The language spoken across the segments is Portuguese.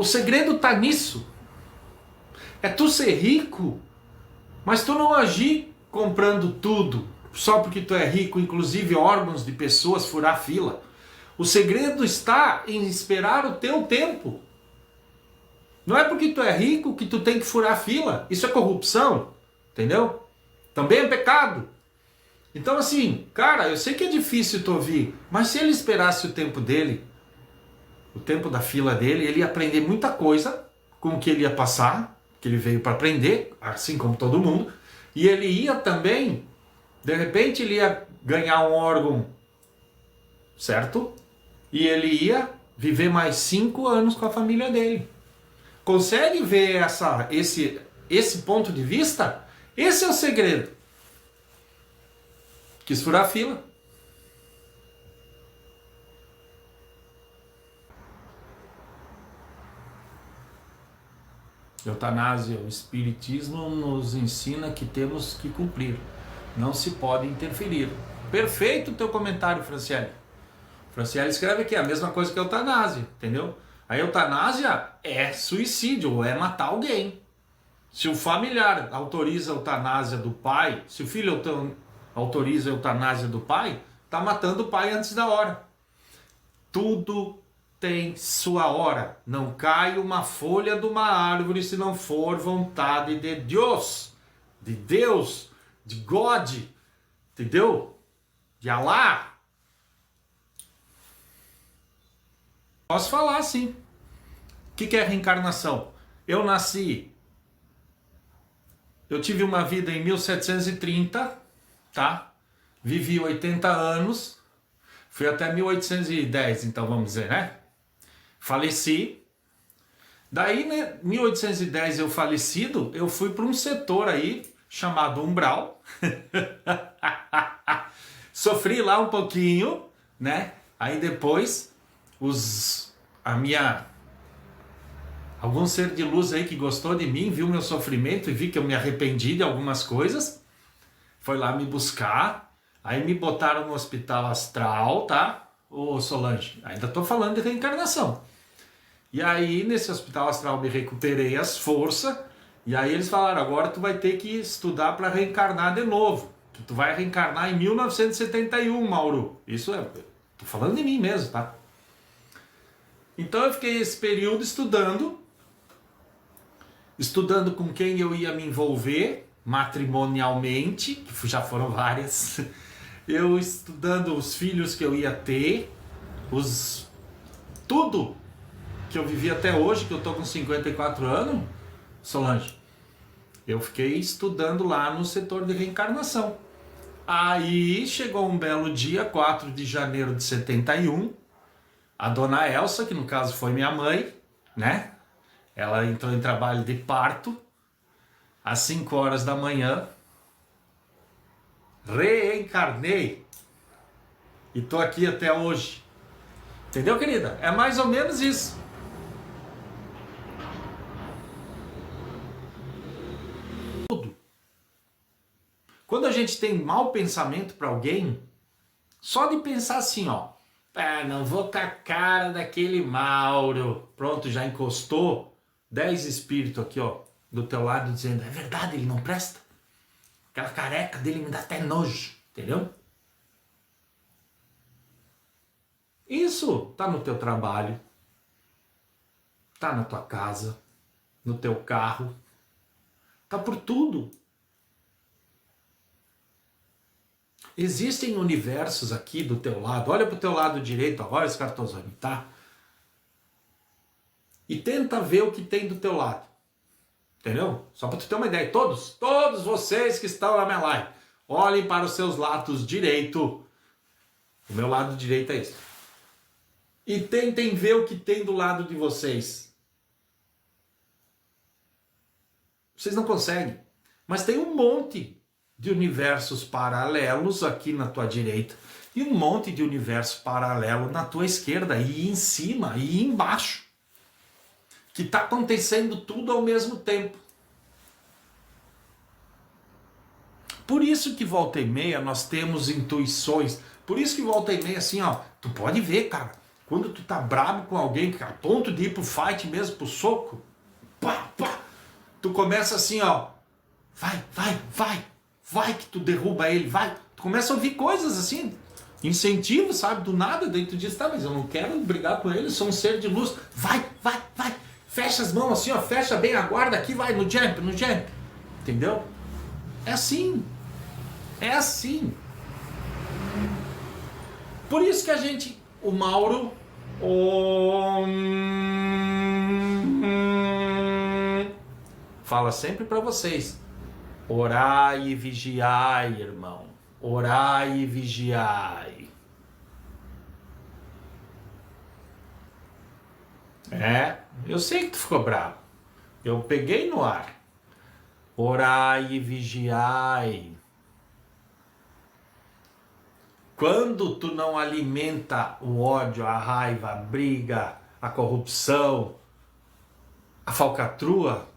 O segredo está nisso. É tu ser rico, mas tu não agir comprando tudo, só porque tu é rico, inclusive órgãos de pessoas, furar fila. O segredo está em esperar o teu tempo. Não é porque tu é rico que tu tem que furar fila. Isso é corrupção, entendeu? Também é pecado. Então assim, cara, eu sei que é difícil tu ouvir, mas se ele esperasse o tempo dele, o tempo da fila dele, ele ia aprender muita coisa com o que ele ia passar, que ele veio para aprender, assim como todo mundo, e ele ia também, de repente ele ia ganhar um órgão, certo? E ele ia viver mais 5 anos com a família dele. Consegue ver esse ponto de vista? Esse é o segredo. Quis furar a fila. Eutanásia, o espiritismo nos ensina que temos que cumprir. Não se pode interferir. Perfeito o teu comentário, Franciele. Franciele escreve aqui a mesma coisa que a eutanásia, entendeu? A eutanásia é suicídio, ou é matar alguém. Se o familiar autoriza a eutanásia do pai, se o filho autoriza a eutanásia do pai, está matando o pai antes da hora. Tudo tem sua hora. Não cai uma folha de uma árvore se não for vontade de Deus, de God, entendeu? De Allah. Posso falar sim. O que é reencarnação? Eu tive uma vida em 1730, tá? Vivi 80 anos, fui até 1810, então vamos dizer, né? Faleci. Daí, né, 1810 eu falecido, eu fui para um setor aí chamado umbral. Sofri lá um pouquinho, né? Aí depois algum ser de luz aí que gostou de mim, viu meu sofrimento e vi que eu me arrependi de algumas coisas, foi lá me buscar, aí me botaram no hospital astral, tá? Ô Solange, ainda tô falando de reencarnação. E aí nesse hospital astral me recuperei as forças, e aí eles falaram, agora tu vai ter que estudar para reencarnar de novo, que tu vai reencarnar em 1971, Mauro. Isso tô falando de mim mesmo, tá? Então eu fiquei esse período estudando com quem eu ia me envolver matrimonialmente, que já foram várias, eu estudando os filhos que eu ia ter, tudo que eu vivi até hoje, que eu tô com 54 anos, Solange, eu fiquei estudando lá no setor de reencarnação. Aí chegou um belo dia, 4 de janeiro de 71, a dona Elsa, que no caso foi minha mãe, né? Ela entrou em trabalho de parto, às 5 horas da manhã, reencarnei e tô aqui até hoje. Entendeu, querida? É mais ou menos isso. Tudo. Quando a gente tem mau pensamento para alguém, só de pensar assim, ó, não vou com a cara daquele Mauro, pronto, já encostou 10 espíritos aqui, ó, do teu lado dizendo, é verdade, ele não presta. Aquela careca dele me dá até nojo, entendeu? Isso tá no teu trabalho, tá na tua casa, no teu carro, tá por tudo. Existem universos aqui do teu lado, olha pro teu lado direito agora, Scartozoni, tá? E tenta ver o que tem do teu lado. Entendeu? Só para tu ter uma ideia. Todos vocês que estão na minha live, olhem para os seus lados direito. O meu lado direito é esse. E tentem ver o que tem do lado de vocês. Vocês não conseguem. Mas tem um monte de universos paralelos aqui na tua direita. E um monte de universo paralelo na tua esquerda. E em cima e embaixo. Que está acontecendo tudo ao mesmo tempo. Por isso que volta e meia nós temos intuições. Por isso que volta e meia assim, ó, tu pode ver, cara, Quando tu tá brabo com alguém, a ponto de ir pro fight mesmo, pro soco, pá, pá, tu começa assim, ó, vai que tu derruba ele, vai. Tu começa a ouvir coisas assim, incentivo, sabe, do nada, daí tu diz, tá, mas eu não quero brigar com ele, eu sou um ser de luz, vai, fecha as mãos assim, ó, fecha bem a guarda aqui, vai, no jump, entendeu? É assim, é assim. Por isso que a gente, o Mauro, fala sempre para vocês, orai e vigiai, irmão, orai e vigiai. Eu sei que tu ficou bravo, eu peguei no ar, orai e vigiai. Quando tu não alimenta o ódio, a raiva, a briga, a corrupção, a falcatrua,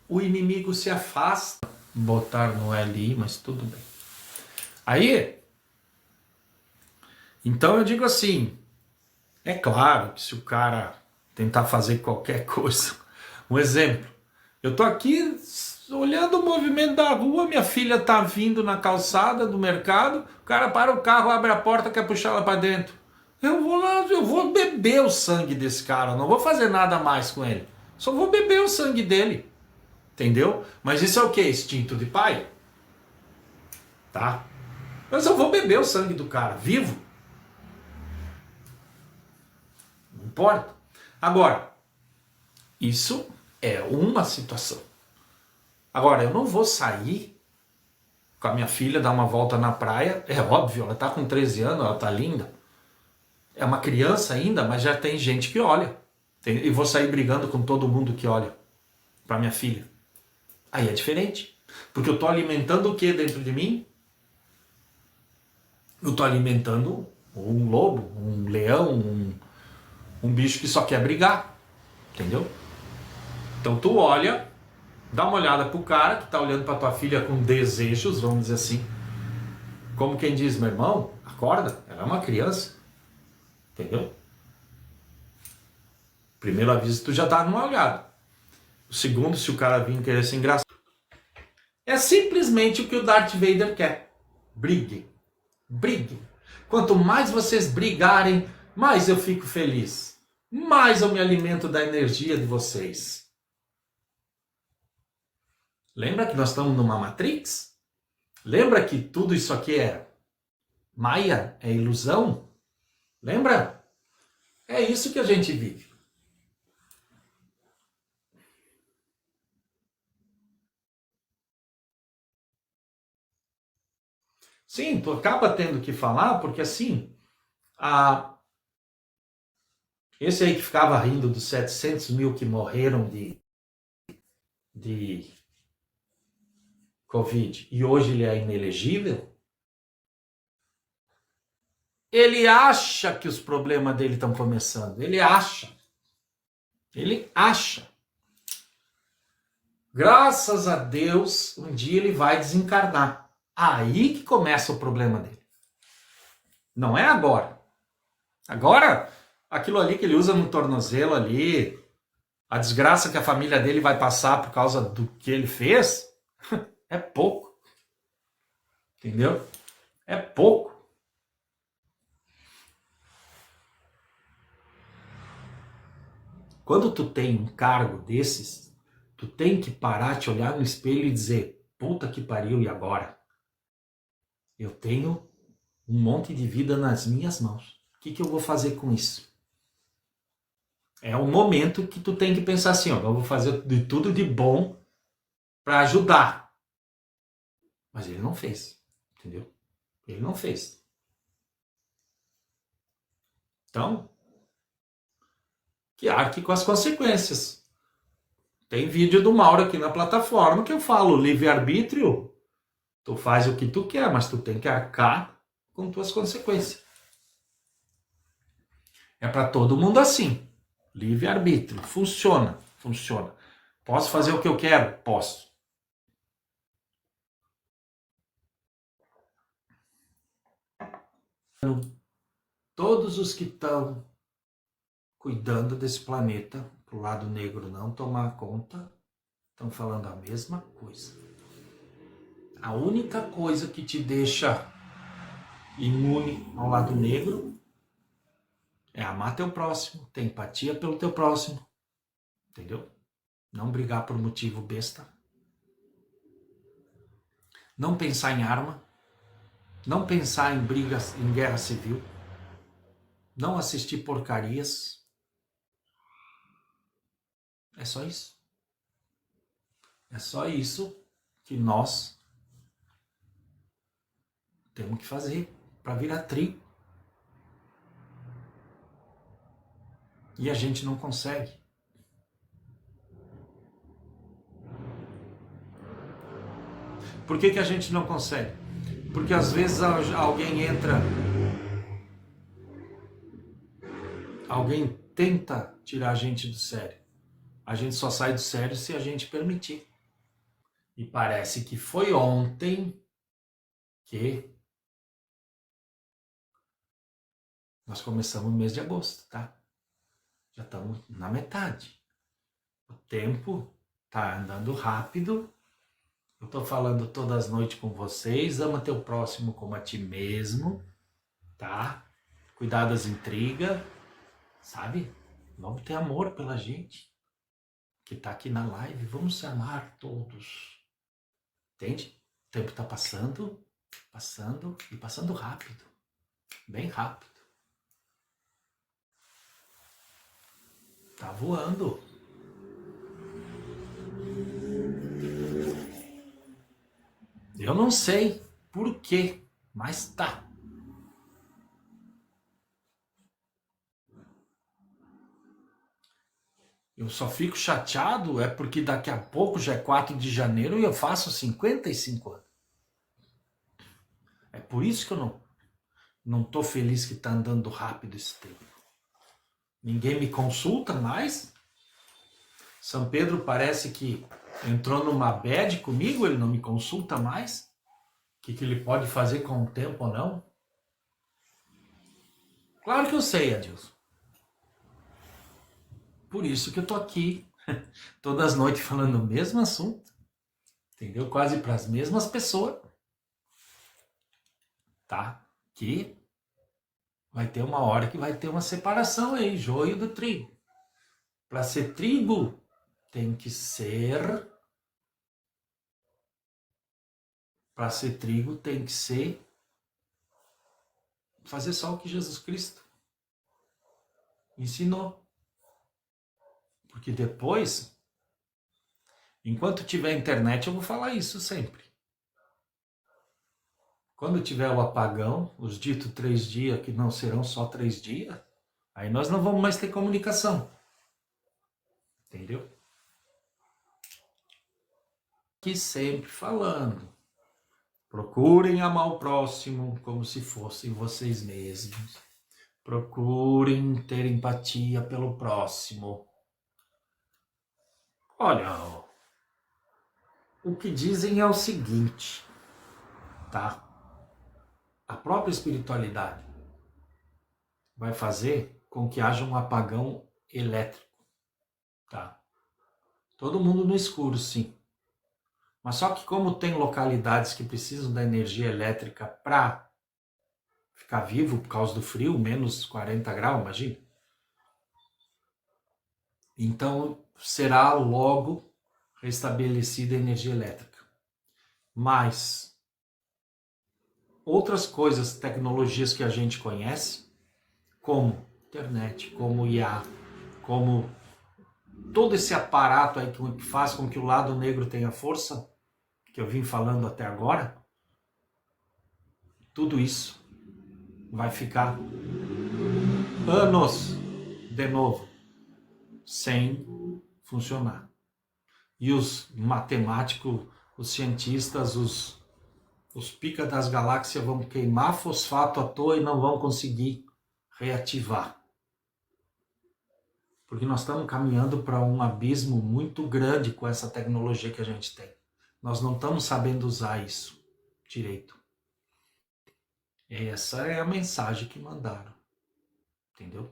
o inimigo se afasta. Botar no LI, mas tudo bem. Aí, então eu digo assim, é claro que se o cara tentar fazer qualquer coisa, um exemplo, eu tô aqui olhando o movimento da rua, minha filha tá vindo na calçada do mercado, o cara para o carro, abre a porta, quer puxar ela para dentro. Eu vou lá, eu vou beber o sangue desse cara, não vou fazer nada mais com ele. Só vou beber o sangue dele. Entendeu? Mas isso é o que? Instinto de pai? Tá? Mas eu vou beber o sangue do cara, vivo. Não importa. Agora, isso é uma situação. Agora, eu não vou sair com a minha filha, dar uma volta na praia. É óbvio, ela tá com 13 anos, ela tá linda. É uma criança ainda, mas já tem gente que olha. E vou sair brigando com todo mundo que olha pra minha filha. Aí é diferente. Porque eu tô alimentando o que dentro de mim? Eu tô alimentando um lobo, um leão, um bicho que só quer brigar. Entendeu? Então tu olha, dá uma olhada pro cara que tá olhando pra tua filha com desejos, vamos dizer assim. Como quem diz, meu irmão, acorda, ela é uma criança. Entendeu? Primeiro aviso, tu já tá numa olhada. O segundo, se o cara vir querer ser engraçado. É simplesmente o que o Darth Vader quer. Briguem. Briguem. Quanto mais vocês brigarem, mais eu fico feliz. Mais eu me alimento da energia de vocês. Lembra que nós estamos numa Matrix? Lembra que tudo isso aqui é maia? É ilusão? Lembra? É isso que a gente vive. Sim, tu acaba tendo que falar, porque assim, esse aí que ficava rindo dos 700 mil que morreram de Covid e hoje ele é inelegível, ele acha que os problemas dele estão começando. Ele acha. Ele acha. Graças a Deus, um dia ele vai desencarnar. Aí que começa o problema dele. Não é agora. Agora, aquilo ali que ele usa no tornozelo ali, a desgraça que a família dele vai passar por causa do que ele fez, é pouco. Entendeu? É pouco. Quando tu tem um cargo desses, tu tem que parar, te olhar no espelho e dizer, puta que pariu, e agora? Eu tenho um monte de vida nas minhas mãos. O que eu vou fazer com isso? É um momento que tu tem que pensar assim, ó, eu vou fazer de tudo de bom para ajudar. Mas ele não fez, entendeu? Ele não fez. Então, que arque com as consequências. Tem vídeo do Mauro aqui na plataforma que eu falo, livre-arbítrio, tu faz o que tu quer, mas tu tem que arcar com tuas consequências. É para todo mundo assim. Livre-arbítrio. Funciona. Funciona. Posso fazer o que eu quero? Posso. Todos os que estão cuidando desse planeta, pro lado negro não tomar conta, estão falando a mesma coisa. A única coisa que te deixa imune ao lado negro é amar teu próximo, ter empatia pelo teu próximo, entendeu? Não brigar por motivo besta. Não pensar em arma. Não pensar em brigas, em guerra civil. Não assistir porcarias. É só isso. É só isso que nós temos que fazer para virar trigo. E a gente não consegue. Por que a gente não consegue? Porque às vezes alguém entra, alguém tenta tirar a gente do sério. A gente só sai do sério se a gente permitir. E parece que foi ontem que nós começamos o mês de agosto, tá? Já estamos na metade. O tempo tá andando rápido. Eu tô falando todas as noites com vocês. Ama teu próximo como a ti mesmo, tá? Cuidar das intrigas, sabe? Vamos ter amor pela gente que tá aqui na live. Vamos se amar todos. Entende? O tempo tá passando e passando rápido. Bem rápido. Tá voando. Eu não sei por quê, mas tá. Eu só fico chateado é porque daqui a pouco já é 4 de janeiro e eu faço 55 anos. É por isso que eu não tô feliz que tá andando rápido esse tempo. Ninguém me consulta mais. São Pedro parece que entrou numa bad comigo, ele não me consulta mais. O que ele pode fazer com o tempo ou não? Claro que eu sei, Adilson. Por isso que eu tô aqui todas as noites falando o mesmo assunto. Entendeu? Quase para as mesmas pessoas. Tá? Que vai ter uma hora que vai ter uma separação aí, joio do trigo. Para ser trigo, tem que ser... Para ser trigo, tem que ser... Fazer só o que Jesus Cristo ensinou. Porque depois, enquanto tiver internet, eu vou falar isso sempre. Quando tiver o apagão, os ditos 3 dias, que não serão só 3 dias, aí nós não vamos mais ter comunicação. Entendeu? Que sempre falando. Procurem amar o próximo como se fossem vocês mesmos. Procurem ter empatia pelo próximo. Olha, o que dizem é o seguinte, tá? A própria espiritualidade vai fazer com que haja um apagão elétrico, tá? Todo mundo no escuro, sim. Mas só que como tem localidades que precisam da energia elétrica para ficar vivo por causa do frio, menos 40 graus, imagina. Então será logo restabelecida a energia elétrica. Mas outras coisas, tecnologias que a gente conhece, como internet, como IA, como todo esse aparato aí que faz com que o lado negro tenha força, que eu vim falando até agora, tudo isso vai ficar anos de novo sem funcionar. E os matemáticos, os cientistas, os pica das galáxias vão queimar fosfato à toa e não vão conseguir reativar. Porque nós estamos caminhando para um abismo muito grande com essa tecnologia que a gente tem. Nós não estamos sabendo usar isso direito. E essa é a mensagem que mandaram. Entendeu?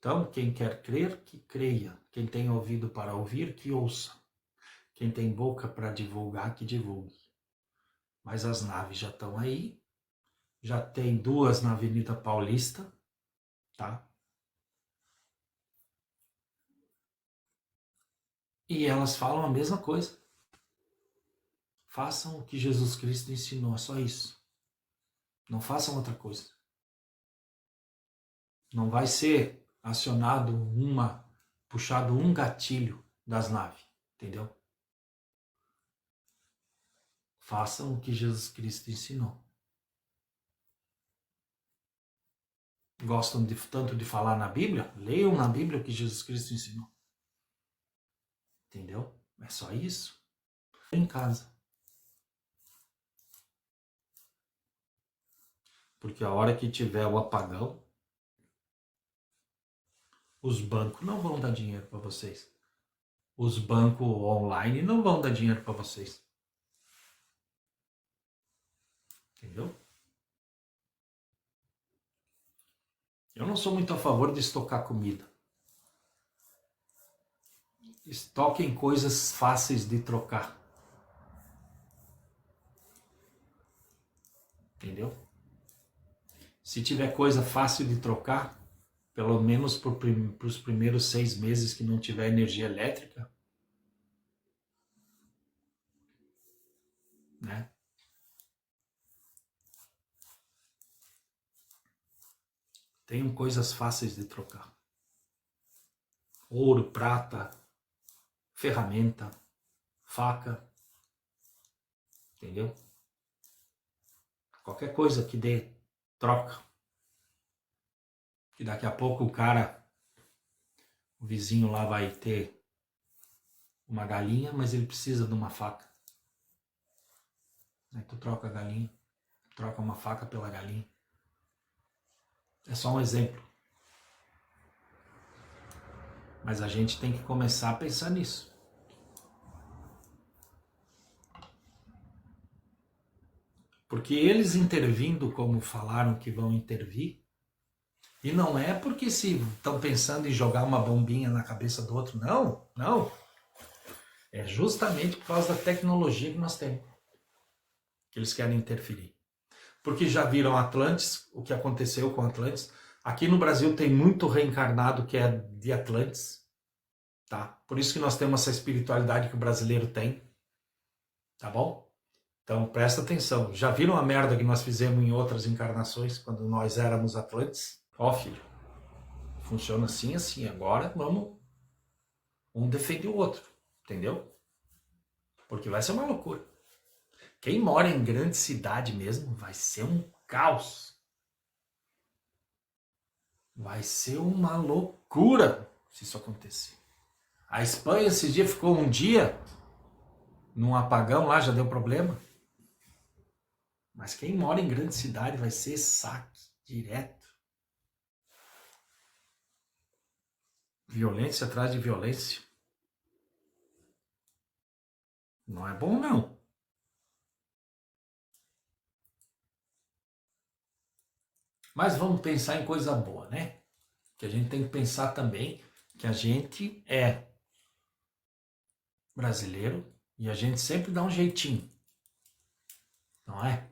Então, quem quer crer, que creia. Quem tem ouvido para ouvir, que ouça. Quem tem boca para divulgar, que divulgue. Mas as naves já estão aí. Já tem 2 na Avenida Paulista, tá? E elas falam a mesma coisa. Façam o que Jesus Cristo ensinou, é só isso. Não façam outra coisa. Não vai ser puxado um gatilho das naves, entendeu? Façam o que Jesus Cristo ensinou. Gostam tanto de falar na Bíblia? Leiam na Bíblia o que Jesus Cristo ensinou. Entendeu? É só isso. Em casa. Porque a hora que tiver o apagão, os bancos não vão dar dinheiro para vocês. Os bancos online não vão dar dinheiro para vocês. Entendeu? Eu não sou muito a favor de estocar comida. Estoquem coisas fáceis de trocar. Entendeu? Se tiver coisa fácil de trocar, pelo menos para os primeiros 6 meses que não tiver energia elétrica, né? Tenham coisas fáceis de trocar. Ouro, prata, ferramenta, faca, entendeu? Qualquer coisa que dê troca. Que daqui a pouco o vizinho lá vai ter uma galinha, mas ele precisa de uma faca. Aí tu troca a galinha, troca uma faca pela galinha. É só um exemplo. Mas a gente tem que começar a pensar nisso. Porque eles intervindo como falaram que vão intervir, e não é porque se estão pensando em jogar uma bombinha na cabeça do outro, não, não. É justamente por causa da tecnologia que nós temos, que eles querem interferir. Porque já viram Atlantis, o que aconteceu com Atlantis. Aqui no Brasil tem muito reencarnado que é de Atlantis, tá? Por isso que nós temos essa espiritualidade que o brasileiro tem, tá bom? Então presta atenção. Já viram a merda que nós fizemos em outras encarnações, quando nós éramos Atlantes? Ó, filho, funciona assim, assim. Agora vamos um defender o outro, entendeu? Porque vai ser uma loucura. Quem mora em grande cidade mesmo vai ser um caos. Vai ser uma loucura se isso acontecer. A Espanha esse dia ficou um dia num apagão lá, já deu problema. Mas quem mora em grande cidade vai ser saque direto. Violência atrás de violência. Não é bom, não. Mas vamos pensar em coisa boa, né? Que a gente tem que pensar também que a gente é brasileiro e a gente sempre dá um jeitinho. Não é?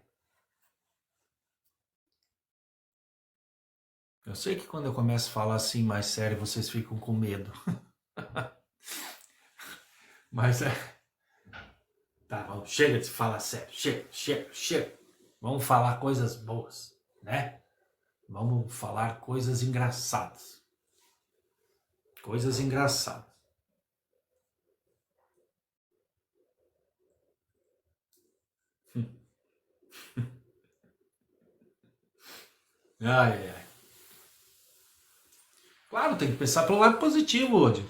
Eu sei que quando eu começo a falar assim mais sério, vocês ficam com medo. Mas é... Tá, vamos, chega de falar sério. Chega. Vamos falar coisas boas, né? Vamos falar coisas engraçadas. Coisas engraçadas. Ai. Claro, tem que pensar pelo lado positivo, Odin.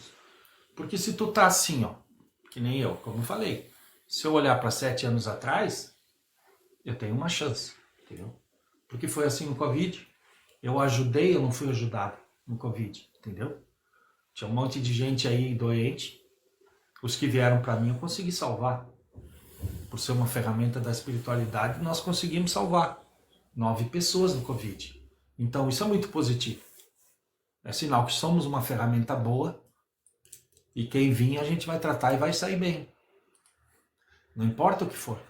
Porque se tu tá assim, ó, que nem eu, como eu falei, se eu olhar para 7 anos atrás, eu tenho uma chance, entendeu? Porque foi assim no Covid. Eu ajudei, eu não fui ajudado no Covid, entendeu? Tinha um monte de gente aí doente. Os que vieram para mim eu consegui salvar. Por ser uma ferramenta da espiritualidade, nós conseguimos salvar 9 pessoas no Covid. Então isso é muito positivo. É sinal que somos uma ferramenta boa e quem vir a gente vai tratar e vai sair bem. Não importa o que for.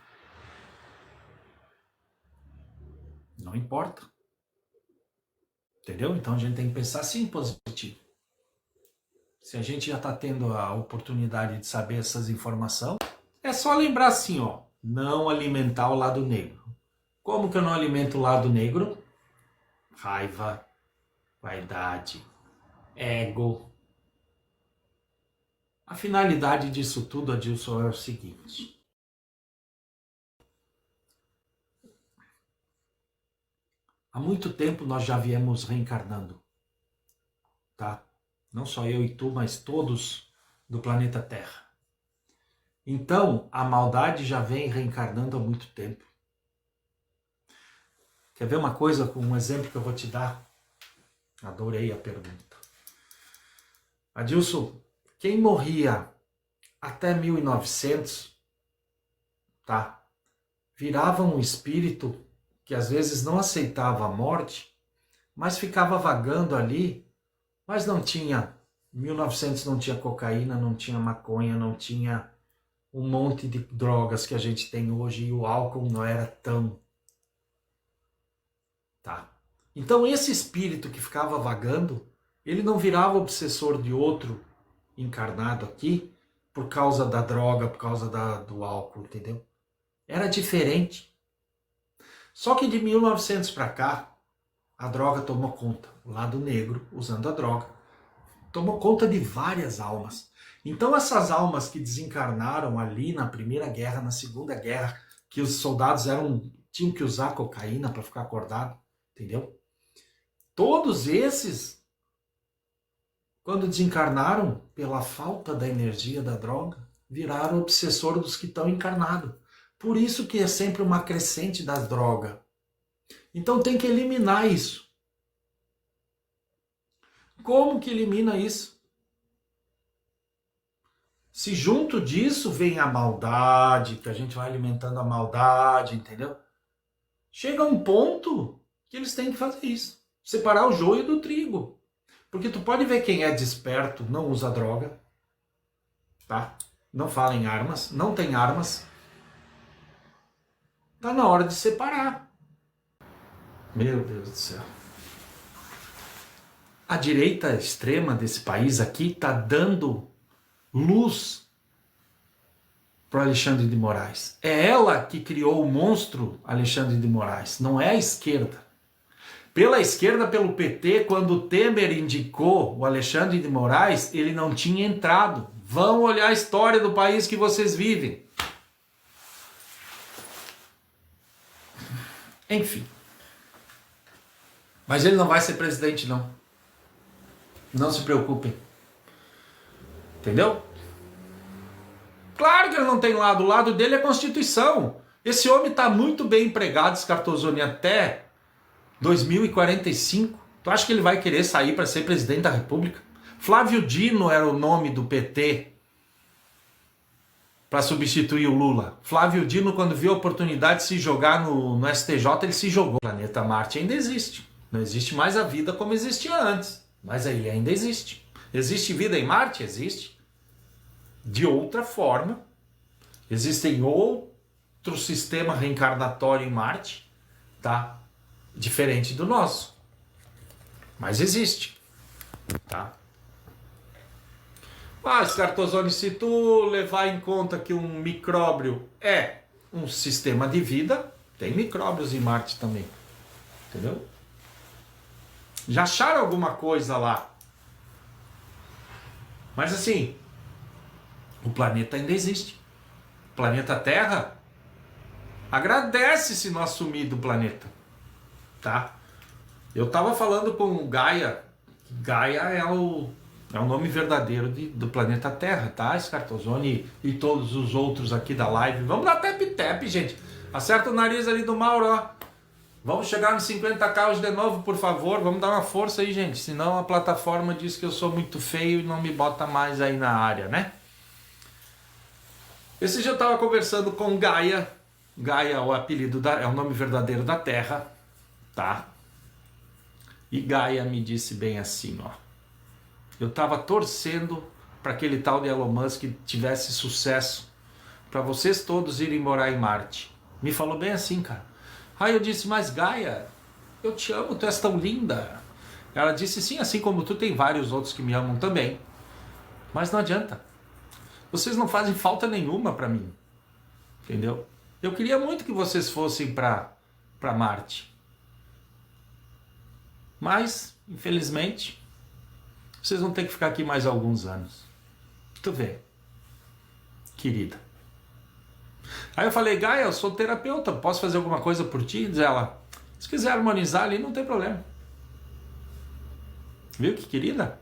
Não importa. Entendeu? Então a gente tem que pensar assim positivo. Se a gente já está tendo a oportunidade de saber essas informações, é só lembrar assim, ó, não alimentar o lado negro. Como que eu não alimento o lado negro? Raiva, vaidade, ego. A finalidade disso tudo, Adilson, é o seguinte. Há muito tempo nós já viemos reencarnando, tá? Não só eu e tu, mas todos do planeta Terra. Então, a maldade já vem reencarnando há muito tempo. Quer ver uma coisa com um exemplo que eu vou te dar? Adorei a pergunta. Adilson, quem morria até 1900, tá? Virava um espírito que às vezes não aceitava a morte, mas ficava vagando ali, mas não tinha, 1900 não tinha cocaína, não tinha maconha, não tinha um monte de drogas que a gente tem hoje e o álcool não era tão, tá? Então esse espírito que ficava vagando, ele não virava obsessor de outro encarnado aqui por causa da droga, por causa do álcool, entendeu? Era diferente. Só que de 1900 para cá, a droga tomou conta. O lado negro, usando a droga, tomou conta de várias almas. Então essas almas que desencarnaram ali na Primeira Guerra, na Segunda Guerra, que os soldados tinham que usar cocaína para ficar acordado, entendeu? Todos esses, quando desencarnaram, pela falta da energia da droga, viraram obsessor dos que estão encarnados. Por isso que é sempre uma crescente das drogas. Então tem que eliminar isso. Como que elimina isso? Se junto disso vem a maldade, que a gente vai alimentando a maldade, entendeu? Chega um ponto que eles têm que fazer isso. Separar o joio do trigo. Porque tu pode ver quem é desperto, não usa droga, tá? Não fala em armas, não tem armas. Tá na hora de separar. Meu Deus do céu. A direita extrema desse país aqui tá dando luz para Alexandre de Moraes. É ela que criou o monstro Alexandre de Moraes, não é a esquerda. Pela esquerda, pelo PT, quando o Temer indicou o Alexandre de Moraes, ele não tinha entrado. Vão olhar a história do país que vocês vivem. Enfim. Mas ele não vai ser presidente, não. Não se preocupem. Entendeu? Claro que ele não tem lado. O lado dele é a Constituição. Esse homem está muito bem empregado, Scartozoni, até 2045. Tu acha que ele vai querer sair para ser presidente da República? Flávio Dino era o nome do PT para substituir o Lula. Flávio Dino, quando viu a oportunidade de se jogar no STJ, ele se jogou. O planeta Marte ainda existe. Não existe mais a vida como existia antes. Mas ele ainda existe. Existe vida em Marte? Existe. De outra forma. Existem outro sistema reencarnatório em Marte, tá? Diferente do nosso. Mas existe. Tá? Mas, Scartozoni, se tu levar em conta que um micróbio é um sistema de vida, tem micróbios em Marte também. Entendeu? Já acharam alguma coisa lá. Mas assim, o planeta ainda existe. O planeta Terra agradece se nós sumir do planeta. Tá? Eu tava falando com o Gaia. Gaia é o nome verdadeiro do planeta Terra, tá? Scartozoni e todos os outros aqui da live. Vamos dar tap-tap, gente. Acerta o nariz ali do Mauro, ó. Vamos chegar nos 50k hoje de novo, por favor. Vamos dar uma força aí, gente. Senão a plataforma diz que eu sou muito feio e não me bota mais aí na área, né? Esse dia eu tava conversando com Gaia. Gaia é o apelido, é o nome verdadeiro da Terra, tá? E Gaia me disse bem assim, ó. Eu estava torcendo para aquele tal de Elon Musk tivesse sucesso, para vocês todos irem morar em Marte. Me falou bem assim, cara. Aí eu disse, mas Gaia, eu te amo, tu és tão linda. Ela disse, sim, assim como tu, tem vários outros que me amam também. Mas não adianta. Vocês não fazem falta nenhuma para mim. Entendeu? Eu queria muito que vocês fossem para Marte. Mas, infelizmente, vocês vão ter que ficar aqui mais alguns anos. Tu vê, querida. Aí eu falei, Gaia, eu sou terapeuta, posso fazer alguma coisa por ti? Diz ela, se quiser harmonizar ali, não tem problema. Viu que querida?